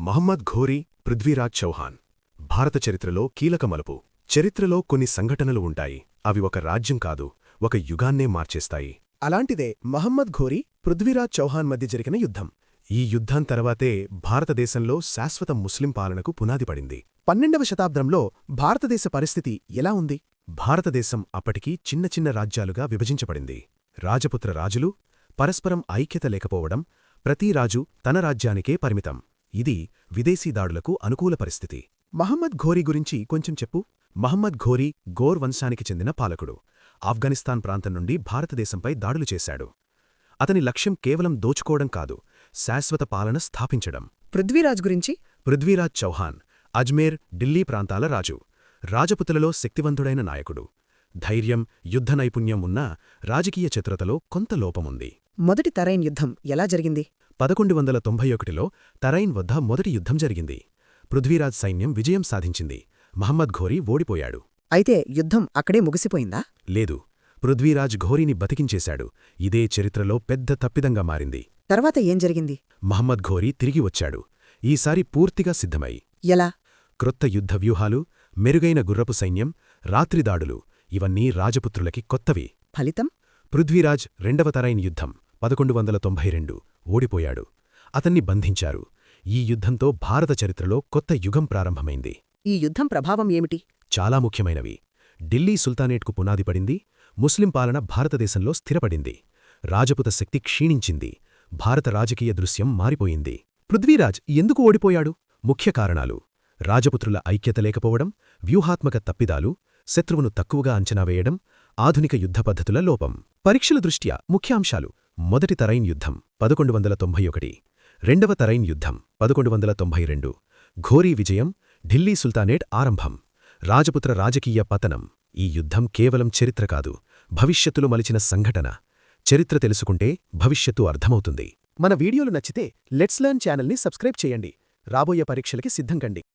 మహమ్మద్ ఘోరీ, పృథ్వీరాజ్ చౌహాన్. భారత చరిత్రలో కీలక మలుపు. చరిత్రలో కొన్ని సంఘటనలు ఉంటాయి. అవి ఒక రాజ్యం కాదు, ఒక యుగాన్నే మార్చేస్తాయి. అలాంటిదే మహమ్మద్ ఘోరీ, పృథ్వీరాజ్ చౌహాన్ మధ్య జరిగిన యుద్ధం. ఈ యుద్ధం తర్వాతే భారతదేశంలో శాశ్వత ముస్లిం పాలనకు పునాది పడింది. 12వ శతాబ్దంలో భారతదేశ పరిస్థితి ఎలా ఉంది? భారతదేశం అప్పటికీ చిన్న చిన్న రాజ్యాలుగా విభజించబడింది. రాజపుత్ర రాజులు, పరస్పరం ఐక్యత లేకపోవడం, ప్రతీ రాజు తన రాజ్యానికే పరిమితం. ఇది విదేశీ దాడులకు అనుకూల పరిస్థితి. మహమ్మద్ ఘోరీ గురించి కొంచెం చెప్పు. మహమ్మద్ ఘోరీ గోర్ వంశానికి చెందిన పాలకుడు. ఆఫ్ఘనిస్తాన్ ప్రాంతం నుండి భారతదేశంపై దాడులు చేశాడు. అతని లక్ష్యం కేవలం దోచుకోవడం కాదు, శాశ్వత పాలన స్థాపించడం. పృథ్వీరాజ్ గురించి? పృథ్వీరాజ్ చౌహాన్ అజ్మేర్, ఢిల్లీ ప్రాంతాల రాజు. రాజపుతులలో శక్తివంతుడైన నాయకుడు. ధైర్యం, యుద్ధ నైపుణ్యం ఉన్నా రాజకీయ చతురతలో కొంత లోపముంది. మొదటి తరైన్ యుద్ధం ఎలా జరిగింది? 1191లో తరైన్ వద్ద మొదటి యుద్ధం జరిగింది. పృథ్వీరాజ్ సైన్యం విజయం సాధించింది. మహమ్మద్ ఘోరీ ఓడిపోయాడు. అయితే యుద్ధం అక్కడే ముగిసిపోయిందా? లేదు, పృథ్వీరాజ్ ఘోరీని బతికించేశాడు. ఇదే చరిత్రలో పెద్ద తప్పిదంగా మారింది. తర్వాత ఏం జరిగింది? మహమ్మద్ ఘోరీ తిరిగి వచ్చాడు, ఈసారి పూర్తిగా సిద్ధమై. ఎలా? క్రొత్త యుద్ధ వ్యూహాలు, మెరుగైన గుర్రపు సైన్యం, రాత్రిదాడులు ఇవన్నీ రాజపుత్రులకి కొత్తవి. ఫలితం? పృథ్వీరాజ్ రెండవ తరైన్ యుద్ధం 1192 ఓడిపోయాడు. అతన్ని బంధించారు. ఈ యుద్ధంతో భారత చరిత్రలో కొత్త యుగం ప్రారంభమైంది. ఈ యుద్ధం ప్రభావం ఏమిటి? చాలా ముఖ్యమైనవి. ఢిల్లీ సుల్తానేట్కు పునాది పడింది. ముస్లిం పాలన భారతదేశంలో స్థిరపడింది. రాజపుత శక్తి క్షీణించింది. భారత రాజకీయ దృశ్యం మారిపోయింది. పృథ్వీరాజ్ ఎందుకు ఓడిపోయాడు? ముఖ్య కారణాలు: రాజపుత్రుల ఐక్యత లేకపోవడం, వ్యూహాత్మక తప్పిదాలు, శత్రువును తక్కువగా అంచనా వేయడం, ఆధునిక యుద్ధ పద్ధతుల లోపం. పరీక్షల దృష్ట్యా ముఖ్యాంశాలు: మొదటి తరైన్ యుద్ధం 1191, రెండవ తరైన్ యుద్ధం 1192, ఘోరీ విజయం, ఢిల్లీ సుల్తానేట్ ఆరంభం, రాజపుత్ర రాజకీయ పతనం. ఈ యుద్ధం కేవలం చరిత్ర కాదు, భవిష్యత్తులో మలిచిన సంఘటన. చరిత్ర తెలుసుకుంటే భవిష్యత్తు అర్థమవుతుంది. మన వీడియోలు నచ్చితే లెట్స్ లెర్న్ ఛానల్ని సబ్స్క్రైబ్ చేయండి. రాబోయే పరీక్షలకి సిద్ధంకండి.